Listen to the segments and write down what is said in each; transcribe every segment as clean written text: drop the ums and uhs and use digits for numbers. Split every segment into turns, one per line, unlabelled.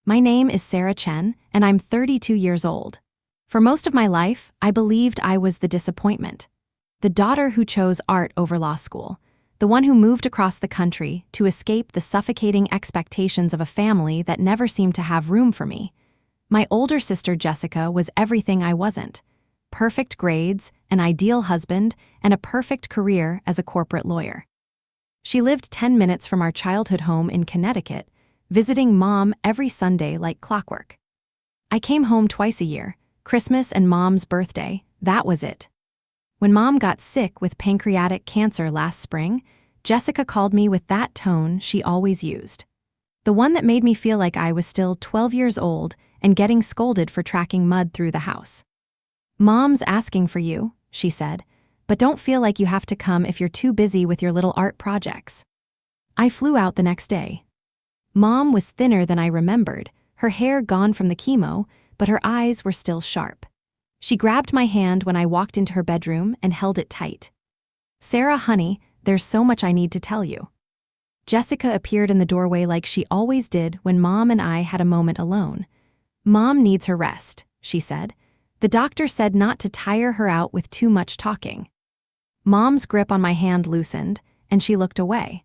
My name is Sarah Chen, and I'm 32 years old. For most of my life, I believed I was the disappointment. The daughter who chose art over law school. The one who moved across the country to escape the suffocating expectations of a family that never seemed to have room for me. My older sister Jessica was everything I wasn't. Perfect grades, an ideal husband, and a perfect career as a corporate lawyer. She lived 10 minutes from our childhood home in Connecticut, visiting Mom every Sunday like clockwork. I came home twice a year, Christmas and Mom's birthday, that was it. When Mom got sick with pancreatic cancer last spring, Jessica called me with that tone she always used. The one that made me feel like I was still 12 years old and getting scolded for tracking mud through the house. "Mom's asking for you," she said, "but don't feel like you have to come if you're too busy with your little art projects." I flew out the next day. Mom was thinner than I remembered, her hair gone from the chemo, but her eyes were still sharp. She grabbed my hand when I walked into her bedroom and held it tight. "Sarah, honey, there's so much I need to tell you." Jessica appeared in the doorway like she always did when Mom and I had a moment alone. "Mom needs her rest," she said. "The doctor said not to tire her out with too much talking." Mom's grip on my hand loosened, and she looked away.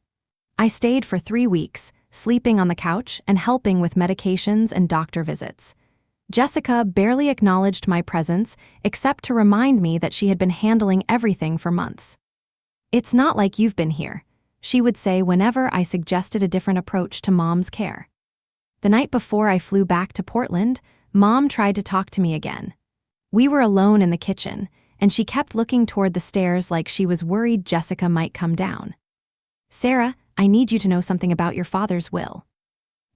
I stayed for 3 weeks, sleeping on the couch and helping with medications and doctor visits. Jessica barely acknowledged my presence except to remind me that she had been handling everything for months. "It's not like you've been here," she would say whenever I suggested a different approach to Mom's care. The night before I flew back to Portland, Mom tried to talk to me again. We were alone in the kitchen, and she kept looking toward the stairs like she was worried Jessica might come down. "Sarah, I need you to know something about your father's will."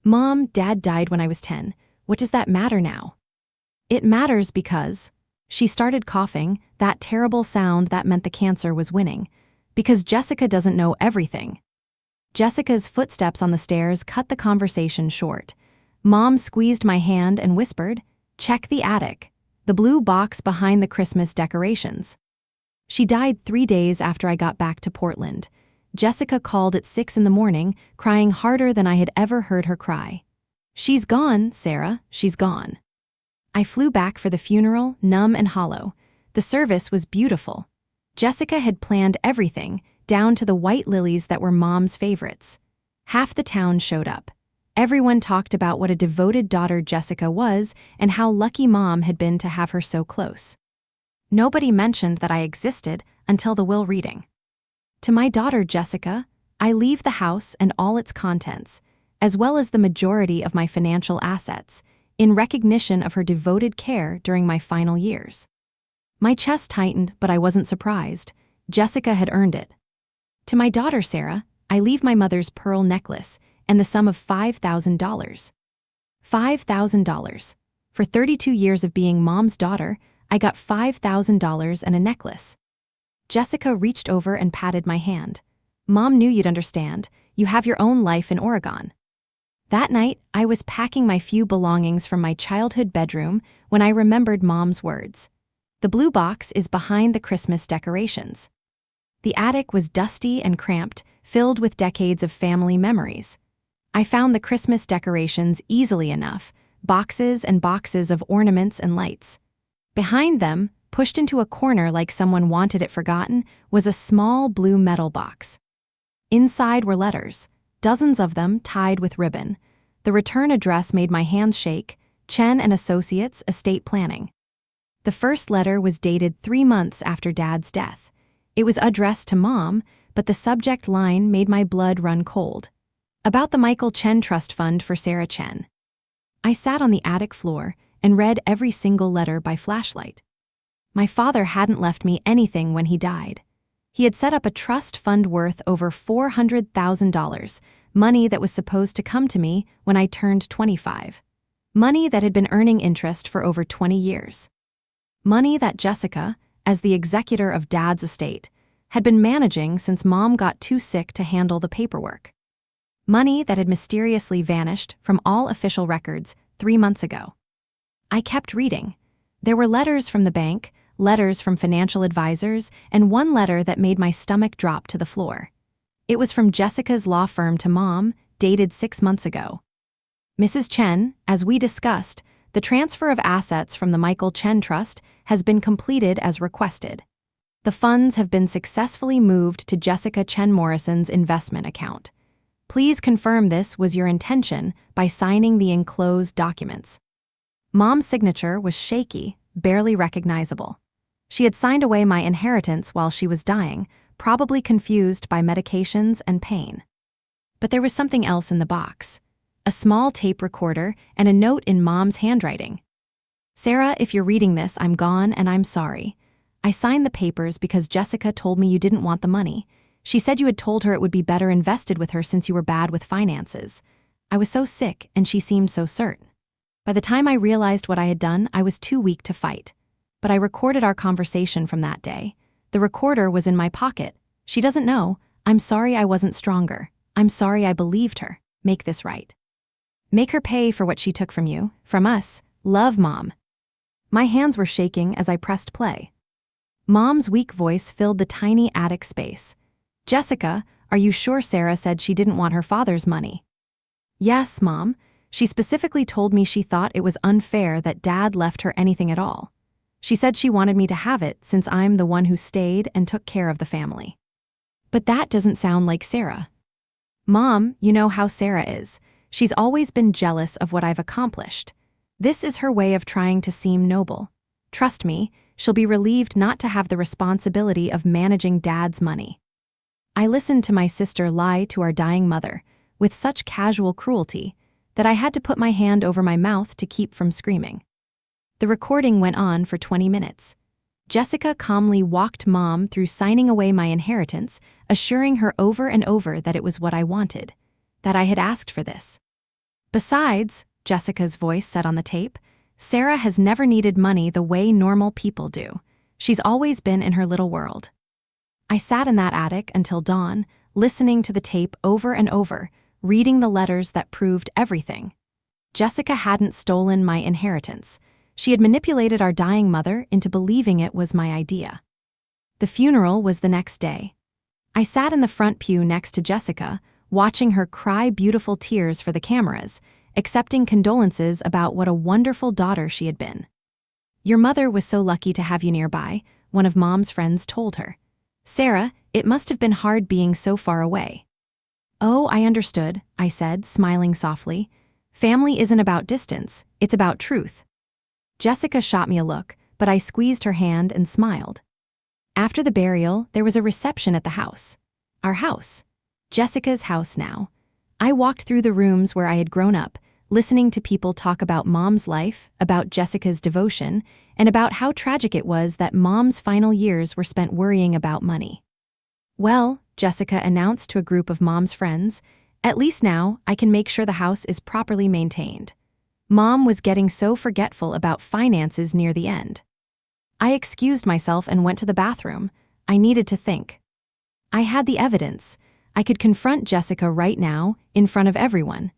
"Mom, Dad died when I was 10. What does that matter now?" "It matters because—" She started coughing, that terrible sound that meant the cancer was winning. "Because Jessica doesn't know everything." Jessica's footsteps on the stairs cut the conversation short. Mom squeezed my hand and whispered, "Check the attic. The blue box behind the Christmas decorations." She died 3 days after I got back to Portland. Jessica called at 6 in the morning, crying harder than I had ever heard her cry. "She's gone, Sarah, she's gone." I flew back for the funeral, numb and hollow. The service was beautiful. Jessica had planned everything, down to the white lilies that were Mom's favorites. Half the town showed up. Everyone talked about what a devoted daughter Jessica was and how lucky Mom had been to have her so close. Nobody mentioned that I existed until the will reading. To my daughter Jessica, I leave the house and all its contents, as well as the majority of my financial assets, in recognition of her devoted care during my final years. My chest tightened, but I wasn't surprised. Jessica had earned it. To my daughter Sarah, I leave my mother's pearl necklace and the sum of $5,000. $5,000. For 32 years of being Mom's daughter, I got $5,000 and a necklace. Jessica reached over and patted my hand. "Mom knew you'd understand. You have your own life in Oregon." That night, I was packing my few belongings from my childhood bedroom when I remembered Mom's words. "The blue box is behind the Christmas decorations." The attic was dusty and cramped, filled with decades of family memories. I found the Christmas decorations easily enough, boxes and boxes of ornaments and lights. Behind them, pushed into a corner like someone wanted it forgotten, was a small blue metal box. Inside were letters, dozens of them tied with ribbon. The return address made my hands shake: Chen and Associates, Estate Planning. The first letter was dated 3 months after Dad's death. It was addressed to Mom, but the subject line made my blood run cold. About the Michael Chen Trust Fund for Sarah Chen. I sat on the attic floor and read every single letter by flashlight. My father hadn't left me anything when he died. He had set up a trust fund worth over $400,000, money that was supposed to come to me when I turned 25. Money that had been earning interest for over 20 years. Money that Jessica, as the executor of Dad's estate, had been managing since Mom got too sick to handle the paperwork. Money that had mysteriously vanished from all official records 3 months ago. I kept reading. There were letters from the bank, letters from financial advisors, and one letter that made my stomach drop to the floor. It was from Jessica's law firm to Mom, dated 6 months ago. Mrs. Chen, as we discussed, the transfer of assets from the Michael Chen Trust has been completed as requested. The funds have been successfully moved to Jessica Chen Morrison's investment account. Please confirm this was your intention by signing the enclosed documents. Mom's signature was shaky, barely recognizable. She had signed away my inheritance while she was dying, probably confused by medications and pain. But there was something else in the box. A small tape recorder and a note in Mom's handwriting. Sarah, if you're reading this, I'm gone and I'm sorry. I signed the papers because Jessica told me you didn't want the money. She said you had told her it would be better invested with her since you were bad with finances. I was so sick and she seemed so certain. By the time I realized what I had done, I was too weak to fight. But I recorded our conversation from that day. The recorder was in my pocket. She doesn't know. I'm sorry I wasn't stronger. I'm sorry I believed her. Make this right. Make her pay for what she took from you, from us. Love, Mom. My hands were shaking as I pressed play. Mom's weak voice filled the tiny attic space. Jessica, are you sure Sarah said she didn't want her father's money? Yes, Mom. She specifically told me she thought it was unfair that Dad left her anything at all. She said she wanted me to have it since I'm the one who stayed and took care of the family. But that doesn't sound like Sarah. Mom, you know how Sarah is. She's always been jealous of what I've accomplished. This is her way of trying to seem noble. Trust me, she'll be relieved not to have the responsibility of managing Dad's money. I listened to my sister lie to our dying mother with such casual cruelty that I had to put my hand over my mouth to keep from screaming. The recording went on for 20 minutes. Jessica calmly walked Mom through signing away my inheritance, assuring her over and over that it was what I wanted, that I had asked for this. Besides, Jessica's voice said on the tape, Sarah has never needed money the way normal people do. She's always been in her little world. I sat in that attic until dawn, listening to the tape over and over, reading the letters that proved everything. Jessica hadn't stolen my inheritance. She had manipulated our dying mother into believing it was my idea. The funeral was the next day. I sat in the front pew next to Jessica, watching her cry beautiful tears for the cameras, accepting condolences about what a wonderful daughter she had been. Your mother was so lucky to have you nearby, one of Mom's friends told her. Sarah, it must have been hard being so far away. Oh, I understood, I said, smiling softly. Family isn't about distance, it's about truth. Jessica shot me a look, but I squeezed her hand and smiled. After the burial, there was a reception at the house. Our house. Jessica's house now. I walked through the rooms where I had grown up, listening to people talk about Mom's life, about Jessica's devotion, and about how tragic it was that Mom's final years were spent worrying about money. Well, Jessica announced to a group of Mom's friends, at least now I can make sure the house is properly maintained. Mom was getting so forgetful about finances near the end. I excused myself and went to the bathroom. I needed to think. I had the evidence. I could confront Jessica right now, in front of everyone.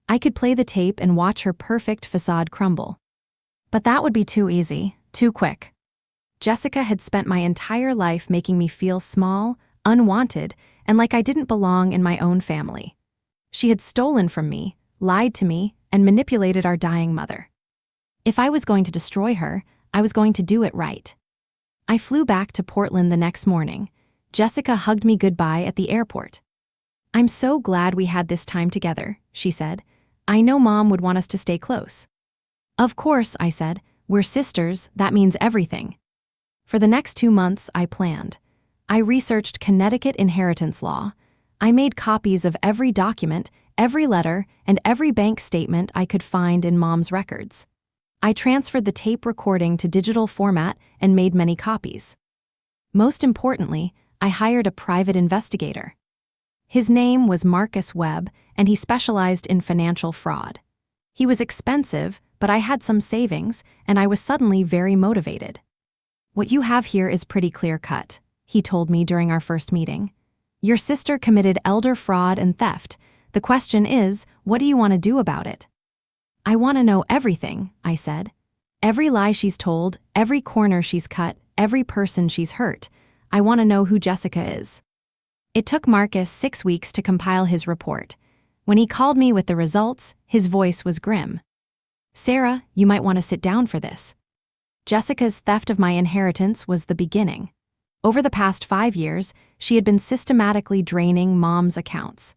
I could play the tape and watch her perfect facade crumble. But that would be too easy, too quick. Jessica had spent my entire life making me feel small, unwanted, and like I didn't belong in my own family. She had stolen from me, lied to me, and manipulated our dying mother. If I was going to destroy her, I was going to do it right. I flew back to Portland the next morning. Jessica hugged me goodbye at the airport. I'm so glad we had this time together, she said. I know Mom would want us to stay close. Of course, I said. We're sisters, that means everything. For the next 2 months, I planned. I researched Connecticut inheritance law. I made copies of every document, every letter, and every bank statement I could find in Mom's records. I transferred the tape recording to digital format and made many copies. Most importantly, I hired a private investigator. His name was Marcus Webb, and he specialized in financial fraud. He was expensive, but I had some savings, and I was suddenly very motivated. What you have here is pretty clear-cut, he told me during our first meeting. Your sister committed elder fraud and theft. The question is, what do you want to do about it? I want to know everything, I said. Every lie she's told, every corner she's cut, every person she's hurt. I want to know who Jessica is. It took Marcus 6 weeks to compile his report. When he called me with the results, his voice was grim. "Sarah, you might want to sit down for this. Jessica's theft of my inheritance was the beginning. Over the past 5 years, she had been systematically draining Mom's accounts.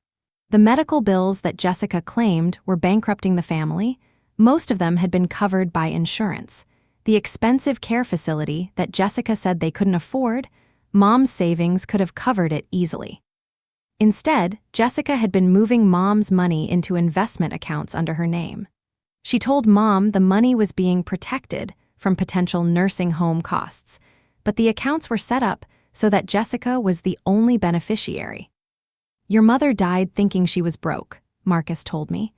The medical bills that Jessica claimed were bankrupting the family, most of them had been covered by insurance. The expensive care facility that Jessica said they couldn't afford, Mom's savings could have covered it easily. Instead, Jessica had been moving Mom's money into investment accounts under her name. She told Mom the money was being protected from potential nursing home costs, but the accounts were set up so that Jessica was the only beneficiary. Your mother died thinking she was broke, Marcus told me.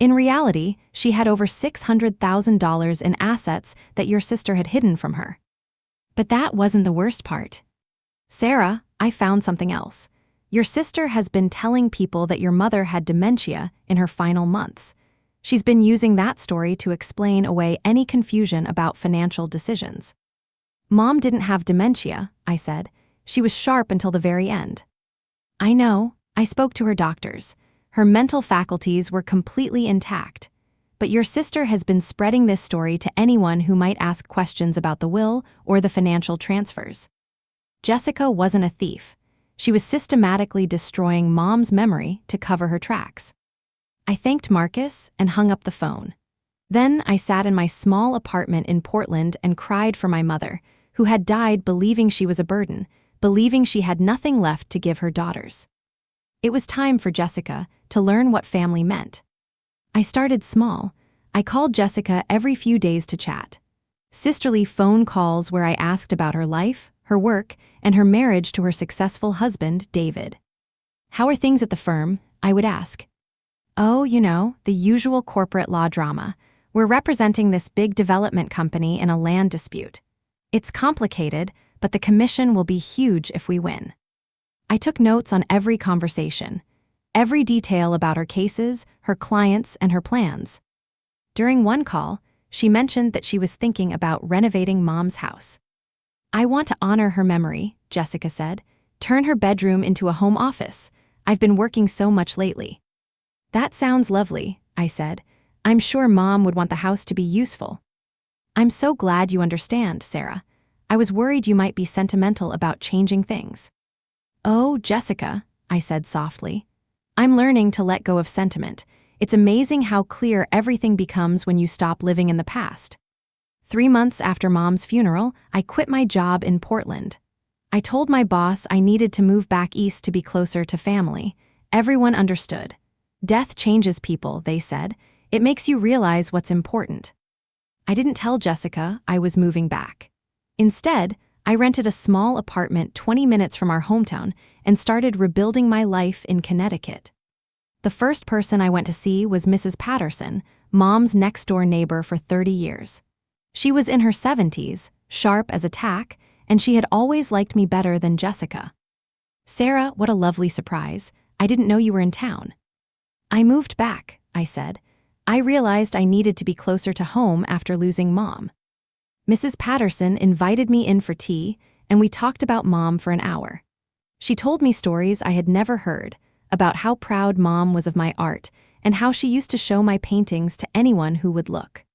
In reality, she had over $600,000 in assets that your sister had hidden from her. But that wasn't the worst part. Sarah, I found something else. Your sister has been telling people that your mother had dementia in her final months. She's been using that story to explain away any confusion about financial decisions. Mom didn't have dementia, I said. She was sharp until the very end. I know. I spoke to her doctors. Her mental faculties were completely intact. But your sister has been spreading this story to anyone who might ask questions about the will or the financial transfers. Jessica wasn't a thief. She was systematically destroying Mom's memory to cover her tracks. I thanked Marcus and hung up the phone. Then I sat in my small apartment in Portland and cried for my mother, who had died believing she was a burden, believing she had nothing left to give her daughters. It was time for Jessica to learn what family meant. I started small. I called Jessica every few days to chat. Sisterly phone calls where I asked about her life, her work, and her marriage to her successful husband, David. "How are things at the firm?" I would ask. "Oh, the usual corporate law drama. We're representing this big development company in a land dispute. It's complicated, but the commission will be huge if we win." I took notes on every conversation, every detail about her cases, her clients, and her plans. During one call, she mentioned that she was thinking about renovating Mom's house. "I want to honor her memory," Jessica said. "Turn her bedroom into a home office. I've been working so much lately." "That sounds lovely," I said. "I'm sure Mom would want the house to be useful." "I'm so glad you understand, Sarah. I was worried you might be sentimental about changing things." "Oh, Jessica," I said softly. "I'm learning to let go of sentiment. It's amazing how clear everything becomes when you stop living in the past." 3 months after Mom's funeral, I quit my job in Portland. I told my boss I needed to move back east to be closer to family. Everyone understood. "Death changes people," they said. "It makes you realize what's important." I didn't tell Jessica I was moving back. Instead, I rented a small apartment 20 minutes from our hometown and started rebuilding my life in Connecticut. The first person I went to see was Mrs. Patterson, Mom's next-door neighbor for 30 years. She was in her 70s, sharp as a tack, and she had always liked me better than Jessica. "Sarah, what a lovely surprise. I didn't know you were in town." "I moved back," I said. "I realized I needed to be closer to home after losing Mom." Mrs. Patterson invited me in for tea, and we talked about Mom for an hour. She told me stories I had never heard, about how proud Mom was of my art and how she used to show my paintings to anyone who would look.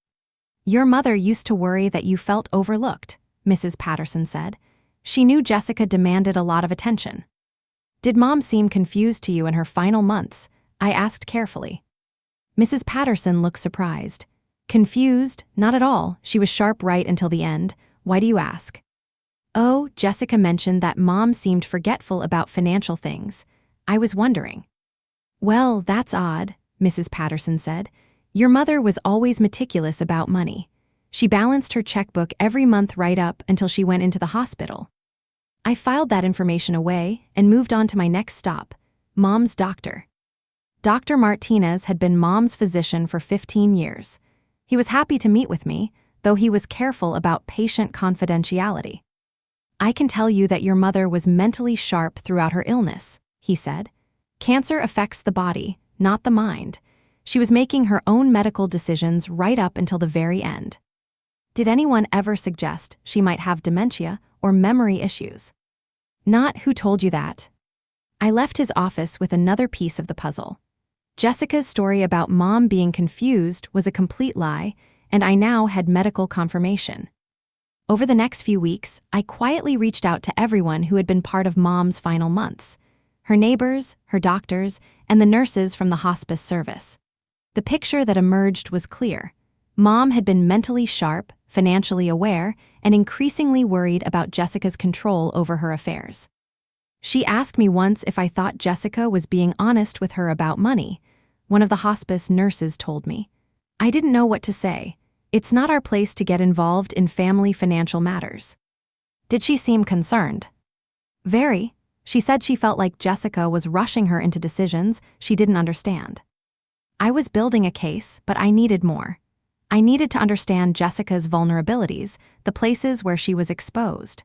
"Your mother used to worry that you felt overlooked," Mrs. Patterson said. "She knew Jessica demanded a lot of attention." "Did Mom seem confused to you in her final months?" I asked carefully. Mrs. Patterson looked surprised. "Confused? Not at all. She was sharp right until the end. Why do you ask?" "Oh, Jessica mentioned that Mom seemed forgetful about financial things. I was wondering." "Well, that's odd," Mrs. Patterson said. "Your mother was always meticulous about money. She balanced her checkbook every month right up until she went into the hospital." I filed that information away and moved on to my next stop, Mom's doctor. Dr. Martinez had been Mom's physician for 15 years. He was happy to meet with me, though he was careful about patient confidentiality. "I can tell you that your mother was mentally sharp throughout her illness," he said. "Cancer affects the body, not the mind. She was making her own medical decisions right up until the very end." "Did anyone ever suggest she might have dementia or memory issues?" "Not who told you that." I left his office with another piece of the puzzle. Jessica's story about mom being confused was a complete lie, and I now had medical confirmation. Over the next few weeks, I quietly reached out to everyone who had been part of mom's final months: her neighbors, her doctors, and the nurses from the hospice service. The picture that emerged was clear. Mom had been mentally sharp, financially aware, and increasingly worried about Jessica's control over her affairs. She asked me once if I thought Jessica was being honest with her about money. One of the hospice nurses told me. I didn't know what to say. It's not our place to get involved in family financial matters. Did she seem concerned? Very. She said she felt like Jessica was rushing her into decisions she didn't understand. I was building a case, but I needed more. I needed to understand Jessica's vulnerabilities, the places where she was exposed.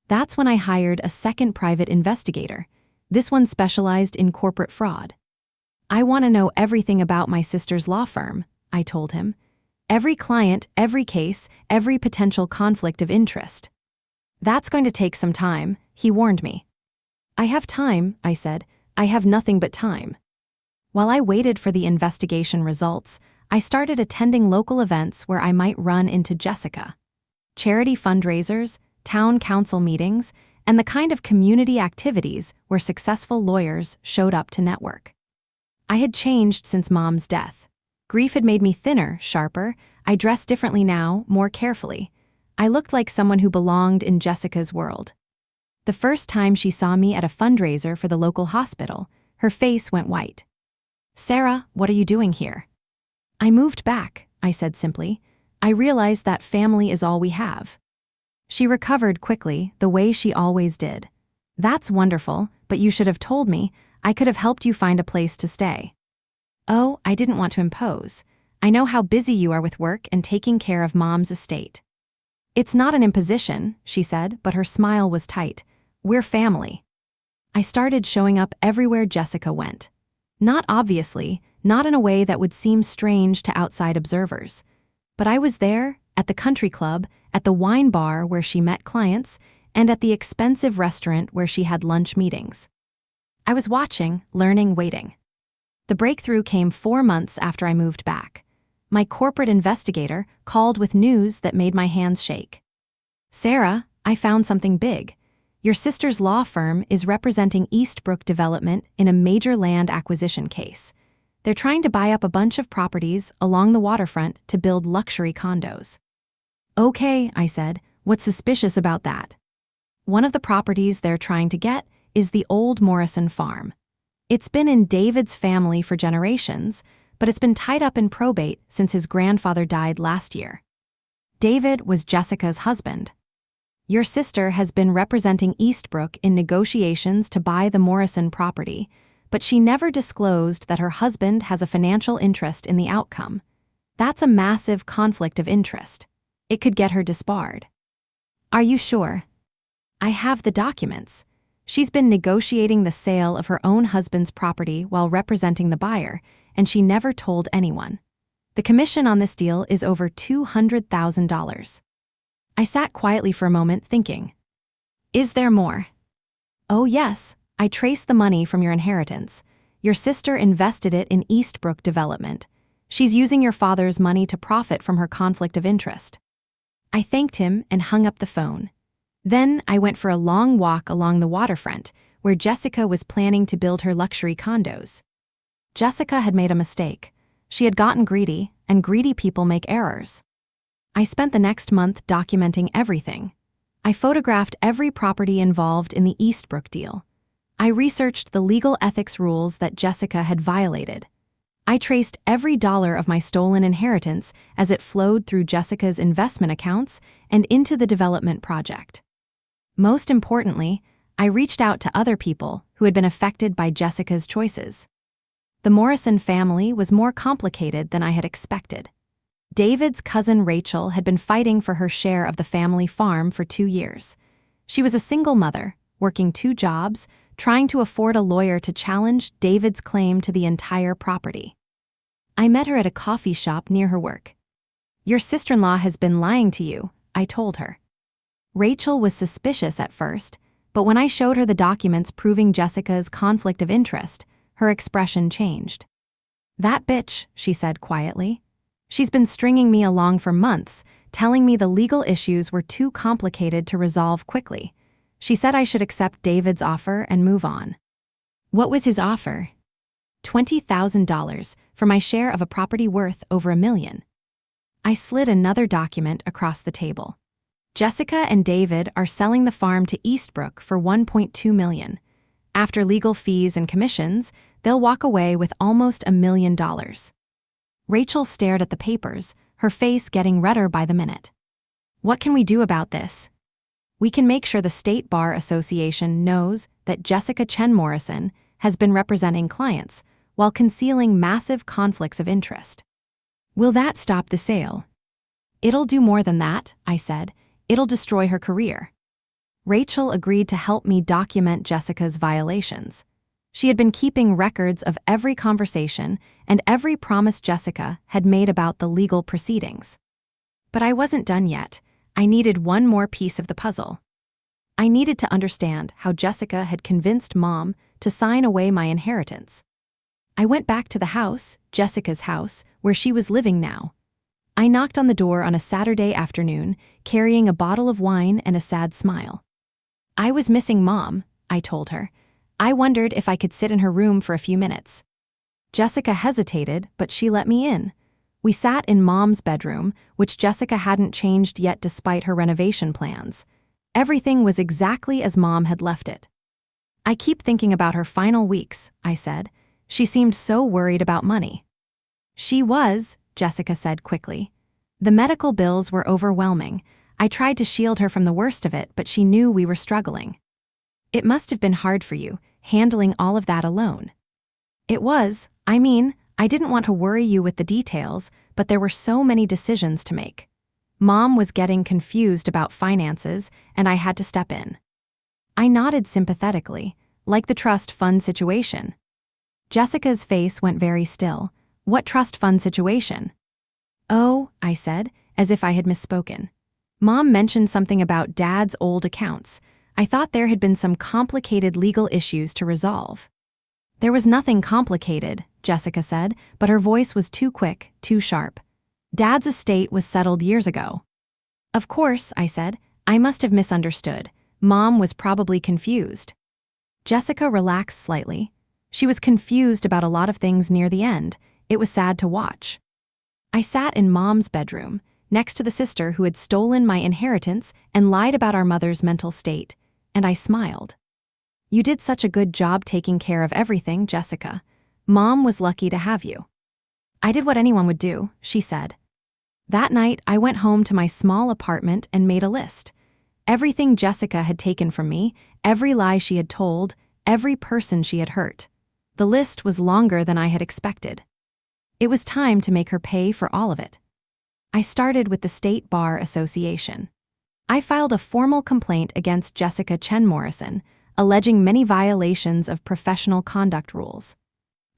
That's when I hired a second private investigator. This one specialized in corporate fraud. I want to know everything about my sister's law firm, I told him. Every client, every case, every potential conflict of interest. That's going to take some time, he warned me. I have time, I said. I have nothing but time. While I waited for the investigation results, I started attending local events where I might run into Jessica. Charity fundraisers, town council meetings, and the kind of community activities where successful lawyers showed up to network. I had changed since Mom's death. Grief had made me thinner, sharper. I dressed differently now, more carefully. I looked like someone who belonged in Jessica's world. The first time she saw me at a fundraiser for the local hospital, her face went white. "Sarah, what are you doing here?" "I moved back," I said simply. "I realized that family is all we have." She recovered quickly, the way she always did. "That's wonderful, but you should have told me. I could have helped you find a place to stay." "Oh, I didn't want to impose. I know how busy you are with work and taking care of Mom's estate." "It's not an imposition," she said, but her smile was tight. "We're family." I started showing up everywhere Jessica went. Not obviously, not in a way that would seem strange to outside observers. But I was there, at the country club, at the wine bar where she met clients, and at the expensive restaurant where she had lunch meetings. I was watching, learning, waiting. The breakthrough came 4 months after I moved back. My corporate investigator called with news that made my hands shake. "Sarah, I found something big. Your sister's law firm is representing Eastbrook Development in a major land acquisition case. They're trying to buy up a bunch of properties along the waterfront to build luxury condos." "Okay," I said. "What's suspicious about that?" "One of the properties they're trying to get is the old Morrison farm. It's been in David's family for generations, but it's been tied up in probate since his grandfather died last year." David was Jessica's husband. "Your sister has been representing Eastbrook in negotiations to buy the Morrison property, but she never disclosed that her husband has a financial interest in the outcome. That's a massive conflict of interest. It could get her disbarred." "Are you sure?" "I have the documents. She's been negotiating the sale of her own husband's property while representing the buyer, and she never told anyone. The commission on this deal is over $200,000. I sat quietly for a moment thinking. "Is there more?" "Oh yes, I traced the money from your inheritance. Your sister invested it in Eastbrook Development. She's using your father's money to profit from her conflict of interest." I thanked him and hung up the phone. Then I went for a long walk along the waterfront, where Jessica was planning to build her luxury condos. Jessica had made a mistake. She had gotten greedy, and greedy people make errors. I spent the next month documenting everything. I photographed every property involved in the Eastbrook deal. I researched the legal ethics rules that Jessica had violated. I traced every dollar of my stolen inheritance as it flowed through Jessica's investment accounts and into the development project. Most importantly, I reached out to other people who had been affected by Jessica's choices. The Morrison family was more complicated than I had expected. David's cousin Rachel had been fighting for her share of the family farm for 2 years. She was a single mother, working 2 jobs, trying to afford a lawyer to challenge David's claim to the entire property. I met her at a coffee shop near her work. "Your sister-in-law has been lying to you," I told her. Rachel was suspicious at first, but when I showed her the documents proving Jessica's conflict of interest, her expression changed. "That bitch," she said quietly. "She's been stringing me along for months, telling me the legal issues were too complicated to resolve quickly. She said I should accept David's offer and move on." "What was his offer?" $20,000 for my share of a property worth over $1 million. I slid another document across the table. "Jessica and David are selling the farm to Eastbrook for $1.2 million. After legal fees and commissions, they'll walk away with almost $1 million. Rachel stared at the papers, her face getting redder by the minute. "What can we do about this?" "We can make sure the State Bar Association knows that Jessica Chen Morrison has been representing clients while concealing massive conflicts of interest." "Will that stop the sale?" "It'll do more than that," I said. "It'll destroy her career." Rachel agreed to help me document Jessica's violations. She had been keeping records of every conversation and every promise Jessica had made about the legal proceedings. But I wasn't done yet. I needed one more piece of the puzzle. I needed to understand how Jessica had convinced Mom to sign away my inheritance. I went back to the house, Jessica's house, where she was living now. I knocked on the door on a Saturday afternoon, carrying a bottle of wine and a sad smile. "I was missing Mom," I told her. "I wondered if I could sit in her room for a few minutes." Jessica hesitated, but she let me in. We sat in Mom's bedroom, which Jessica hadn't changed yet despite her renovation plans. Everything was exactly as Mom had left it. "I keep thinking about her final weeks," I said. "She seemed so worried about money." "She was," Jessica said quickly. "The medical bills were overwhelming. I tried to shield her from the worst of it, but she knew we were struggling." "It must have been hard for you, handling all of that alone." "It was. I didn't want to worry you with the details, but there were so many decisions to make. Mom was getting confused about finances, and I had to step in." I nodded sympathetically, like the trust fund situation. Jessica's face went very still. "What trust fund situation?" "Oh," I said, as if I had misspoken. "Mom mentioned something about Dad's old accounts. I thought there had been some complicated legal issues to resolve." "There was nothing complicated," Jessica said, but her voice was too quick, too sharp. "Dad's estate was settled years ago." "Of course," I said. "I must have misunderstood. Mom was probably confused." Jessica relaxed slightly. She was confused about a lot of things near the end. It was sad to watch. I sat in Mom's bedroom, next to the sister who had stolen my inheritance and lied about our mother's mental state, and I smiled. "You did such a good job taking care of everything, Jessica. Mom was lucky to have you." "I did what anyone would do," she said. That night, I went home to my small apartment and made a list. Everything Jessica had taken from me, every lie she had told, every person she had hurt. The list was longer than I had expected. It was time to make her pay for all of it. I started with the State Bar Association. I filed a formal complaint against Jessica Chen Morrison, alleging many violations of professional conduct rules.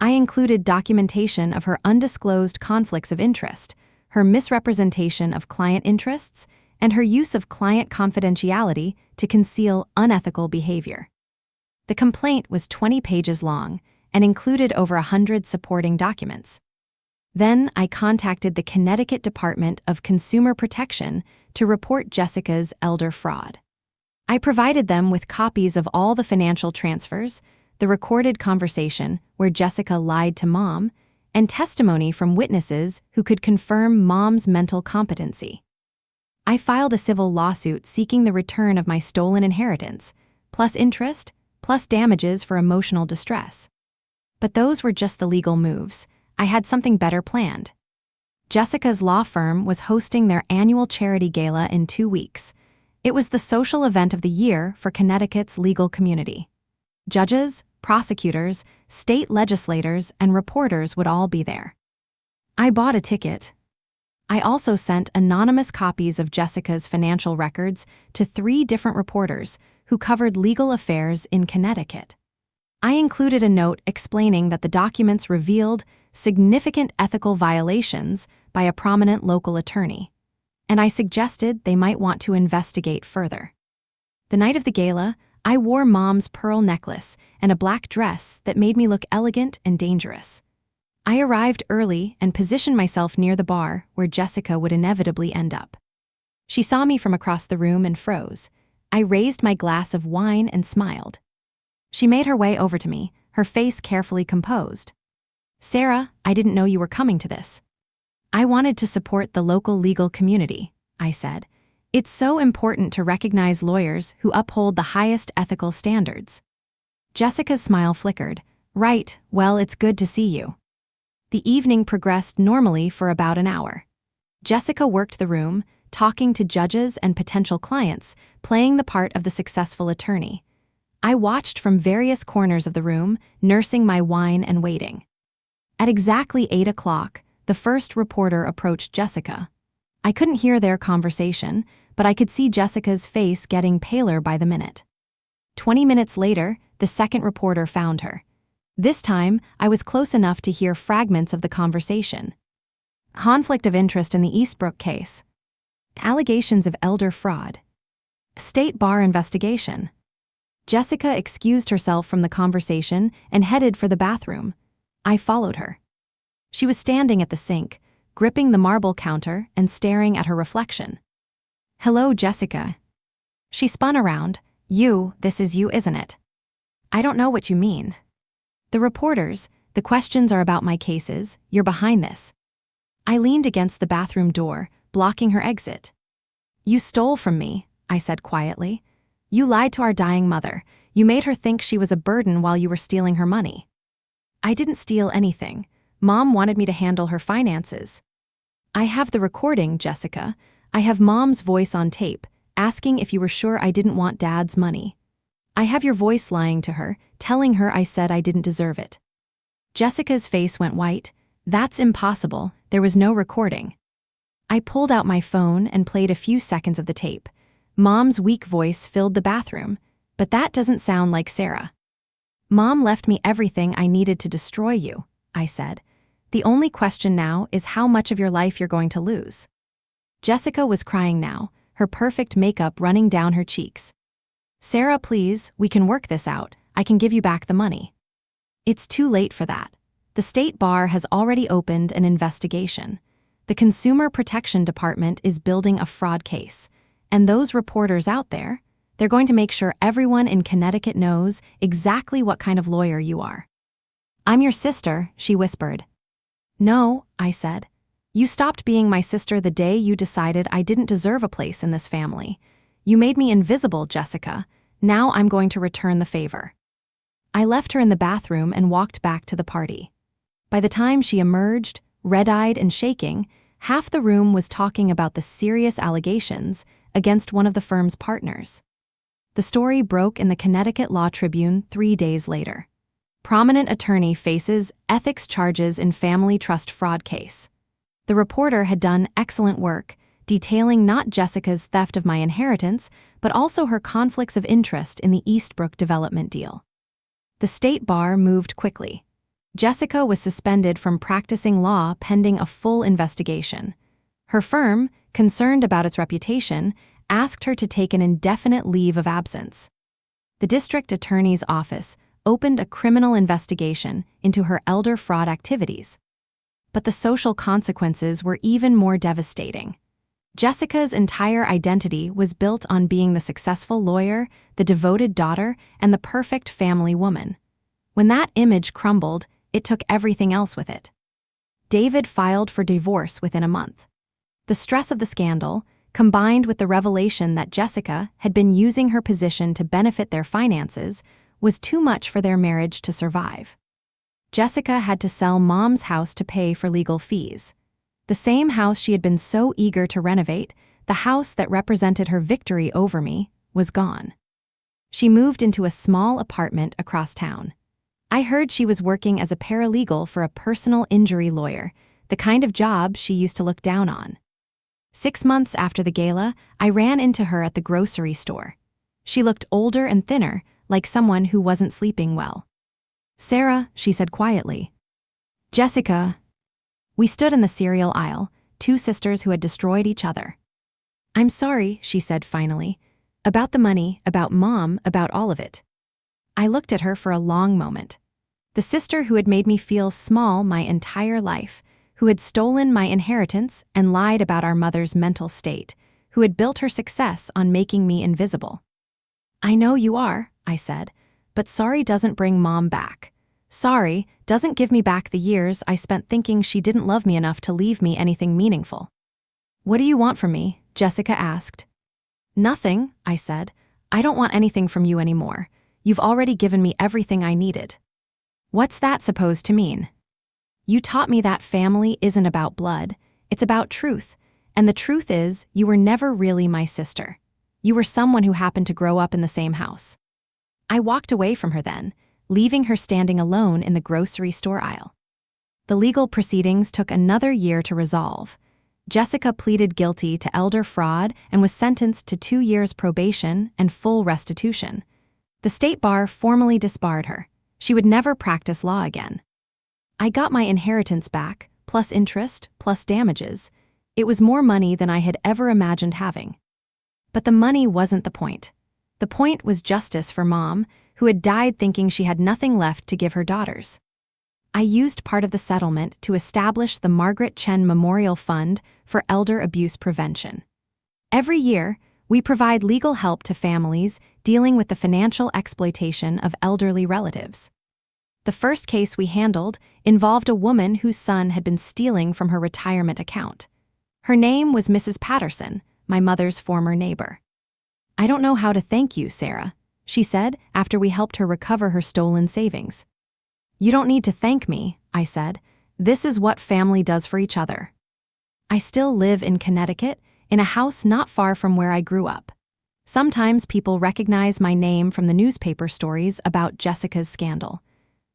I included documentation of her undisclosed conflicts of interest, her misrepresentation of client interests, and her use of client confidentiality to conceal unethical behavior. The complaint was 20 pages long and included over 100 supporting documents. Then I contacted the Connecticut Department of Consumer Protection to report Jessica's elder fraud. I provided them with copies of all the financial transfers, the recorded conversation where Jessica lied to Mom, and testimony from witnesses who could confirm Mom's mental competency. I filed a civil lawsuit seeking the return of my stolen inheritance, plus interest, plus damages for emotional distress. But those were just the legal moves. I had something better planned. Jessica's law firm was hosting their annual charity gala in 2 weeks. It was the social event of the year for Connecticut's legal community. Judges, prosecutors, state legislators, and reporters would all be there. I bought a ticket. I also sent anonymous copies of Jessica's financial records to 3 different reporters who covered legal affairs in Connecticut. I included a note explaining that the documents revealed significant ethical violations by a prominent local attorney, and I suggested they might want to investigate further. The night of the gala, I wore Mom's pearl necklace and a black dress that made me look elegant and dangerous. I arrived early and positioned myself near the bar where Jessica would inevitably end up. She saw me from across the room and froze. I raised my glass of wine and smiled. She made her way over to me, her face carefully composed. "Sarah, I didn't know you were coming to this." "I wanted to support the local legal community," I said. "It's so important to recognize lawyers who uphold the highest ethical standards." Jessica's smile flickered. "Right, well, it's good to see you." The evening progressed normally for about an hour. Jessica worked the room, talking to judges and potential clients, playing the part of the successful attorney. I watched from various corners of the room, nursing my wine and waiting. At exactly 8 o'clock, the first reporter approached Jessica. I couldn't hear their conversation, but I could see Jessica's face getting paler by the minute. 20 minutes later, the second reporter found her. This time, I was close enough to hear fragments of the conversation. Conflict of interest in the Eastbrook case. Allegations of elder fraud. State bar investigation. Jessica excused herself from the conversation and headed for the bathroom. I followed her. She was standing at the sink, gripping the marble counter and staring at her reflection. "Hello, Jessica." She spun around. This is you, isn't it?" "I don't know what you mean." "The reporters, the questions are about my cases, you're behind this." I leaned against the bathroom door, blocking her exit. "You stole from me," I said quietly. "You lied to our dying mother. You made her think she was a burden while you were stealing her money." "I didn't steal anything. Mom wanted me to handle her finances." "I have the recording, Jessica. I have Mom's voice on tape, asking if you were sure I didn't want Dad's money. I have your voice lying to her, telling her I said I didn't deserve it." Jessica's face went white. "That's impossible. There was no recording." I pulled out my phone and played a few seconds of the tape. Mom's weak voice filled the bathroom, but that doesn't sound like Sarah. "Mom left me everything I needed to destroy you," I said. "The only question now is how much of your life you're going to lose." Jessica was crying now, her perfect makeup running down her cheeks. "Sarah, please, we can work this out. I can give you back the money." "It's too late for that. The state bar has already opened an investigation. The Consumer Protection Department is building a fraud case. And those reporters out there, they're going to make sure everyone in Connecticut knows exactly what kind of lawyer you are." "I'm your sister," she whispered. "No," I said. "You stopped being my sister the day you decided I didn't deserve a place in this family. You made me invisible, Jessica. Now I'm going to return the favor." I left her in the bathroom and walked back to the party. By the time she emerged, red-eyed and shaking, half the room was talking about the serious allegations against one of the firm's partners. The story broke in the Connecticut Law Tribune 3 days later. Prominent attorney faces ethics charges in family trust fraud case. The reporter had done excellent work, detailing not Jessica's theft of my inheritance, but also her conflicts of interest in the Eastbrook development deal. The state bar moved quickly. Jessica was suspended from practicing law pending a full investigation. Her firm, concerned about its reputation, asked her to take an indefinite leave of absence. The district attorney's office opened a criminal investigation into her elder fraud activities. But the social consequences were even more devastating. Jessica's entire identity was built on being the successful lawyer, the devoted daughter, and the perfect family woman. When that image crumbled, it took everything else with it. David filed for divorce within a month. The stress of the scandal, combined with the revelation that Jessica had been using her position to benefit their finances, was too much for their marriage to survive. Jessica had to sell Mom's house to pay for legal fees. The same house she had been so eager to renovate, the house that represented her victory over me, was gone. She moved into a small apartment across town. I heard she was working as a paralegal for a personal injury lawyer, the kind of job she used to look down on. 6 months after the gala, I ran into her at the grocery store. She looked older and thinner, like someone who wasn't sleeping well. "Sarah," she said quietly. "Jessica." We stood in the cereal aisle, two sisters who had destroyed each other. "I'm sorry," she said finally. "About the money, about Mom, about all of it." I looked at her for a long moment. The sister who had made me feel small my entire life, who had stolen my inheritance and lied about our mother's mental state, who had built her success on making me invisible. "I know you are," I said, "but sorry doesn't bring Mom back. Sorry doesn't give me back the years I spent thinking she didn't love me enough to leave me anything meaningful." "What do you want from me?" Jessica asked. "Nothing," I said. "I don't want anything from you anymore. You've already given me everything I needed." "What's that supposed to mean?" "You taught me that family isn't about blood, it's about truth. And the truth is, you were never really my sister. You were someone who happened to grow up in the same house." I walked away from her then, leaving her standing alone in the grocery store aisle. The legal proceedings took another year to resolve. Jessica pleaded guilty to elder fraud and was sentenced to 2 years probation and full restitution. The state bar formally disbarred her. She would never practice law again. I got my inheritance back, plus interest, plus damages. It was more money than I had ever imagined having. But the money wasn't the point. The point was justice for Mom, who had died thinking she had nothing left to give her daughters. I used part of the settlement to establish the Margaret Chen Memorial Fund for Elder Abuse Prevention. Every year, we provide legal help to families dealing with the financial exploitation of elderly relatives. The first case we handled involved a woman whose son had been stealing from her retirement account. Her name was Mrs. Patterson, my mother's former neighbor. "I don't know how to thank you, Sarah," she said after we helped her recover her stolen savings. "You don't need to thank me," I said. "This is what family does for each other." I still live in Connecticut, in a house not far from where I grew up. Sometimes people recognize my name from the newspaper stories about Jessica's scandal.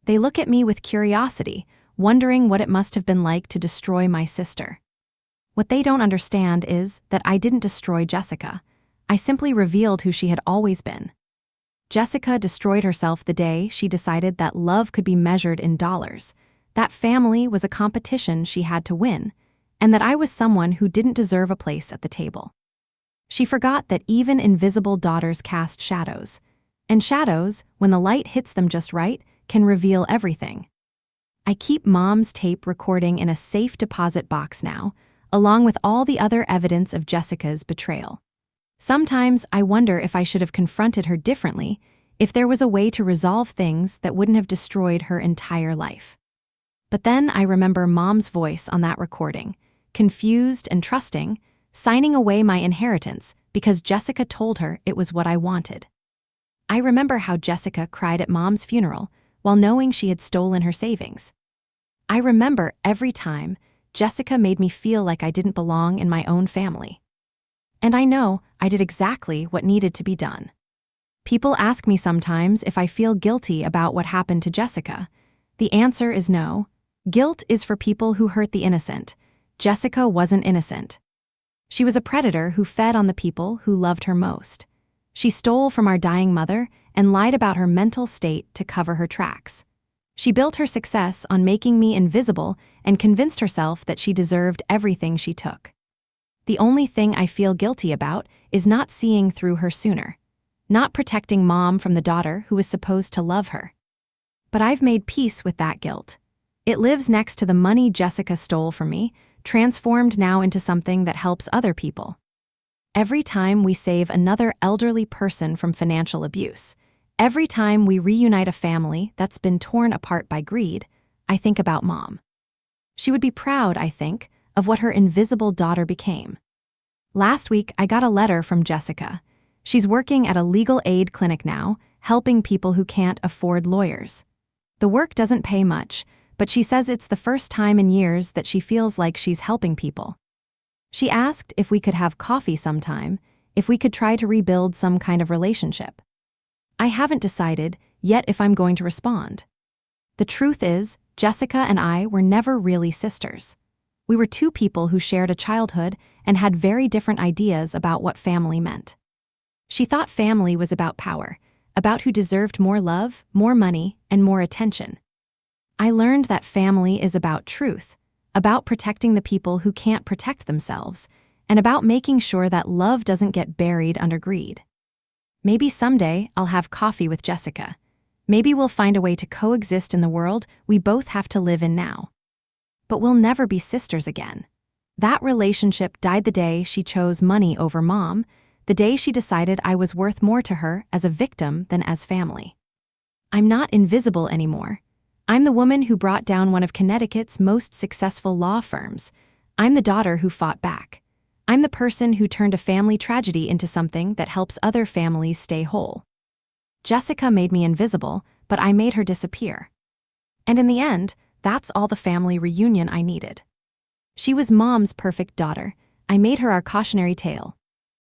They look at me with curiosity, wondering what it must have been like to destroy my sister. What they don't understand is that I didn't destroy Jessica. I simply revealed who she had always been. Jessica destroyed herself the day she decided that love could be measured in dollars, that family was a competition she had to win, and that I was someone who didn't deserve a place at the table. She forgot that even invisible daughters cast shadows, and shadows, when the light hits them just right, can reveal everything. I keep Mom's tape recording in a safe deposit box now, along with all the other evidence of Jessica's betrayal. Sometimes I wonder if I should have confronted her differently, if there was a way to resolve things that wouldn't have destroyed her entire life. But then I remember Mom's voice on that recording, confused and trusting, signing away my inheritance because Jessica told her it was what I wanted. I remember how Jessica cried at Mom's funeral while knowing she had stolen her savings. I remember every time Jessica made me feel like I didn't belong in my own family. And I know I did exactly what needed to be done. People ask me sometimes if I feel guilty about what happened to Jessica. The answer is no. Guilt is for people who hurt the innocent. Jessica wasn't innocent. She was a predator who fed on the people who loved her most. She stole from our dying mother and lied about her mental state to cover her tracks. She built her success on making me invisible and convinced herself that she deserved everything she took. The only thing I feel guilty about is not seeing through her sooner, not protecting Mom from the daughter who was supposed to love her. But I've made peace with that guilt. It lives next to the money Jessica stole from me, transformed now into something that helps other people. Every time we save another elderly person from financial abuse, every time we reunite a family that's been torn apart by greed, I think about Mom. She would be proud, I think, of what her invisible daughter became. Last week, I got a letter from Jessica. She's working at a legal aid clinic now, helping people who can't afford lawyers. The work doesn't pay much, but she says it's the first time in years that she feels like she's helping people. She asked if we could have coffee sometime, if we could try to rebuild some kind of relationship. I haven't decided yet if I'm going to respond. The truth is, Jessica and I were never really sisters. We were two people who shared a childhood and had very different ideas about what family meant. She thought family was about power, about who deserved more love, more money, and more attention. I learned that family is about truth, about protecting the people who can't protect themselves, and about making sure that love doesn't get buried under greed. Maybe someday I'll have coffee with Jessica. Maybe we'll find a way to coexist in the world we both have to live in now. But we'll never be sisters again. That relationship died the day she chose money over mom, the day she decided I was worth more to her as a victim than as family. I'm not invisible anymore. I'm the woman who brought down one of Connecticut's most successful law firms. I'm the daughter who fought back. I'm the person who turned a family tragedy into something that helps other families stay whole. Jessica made me invisible, but I made her disappear. And in the end, that's all the family reunion I needed. She was Mom's perfect daughter. I made her our cautionary tale,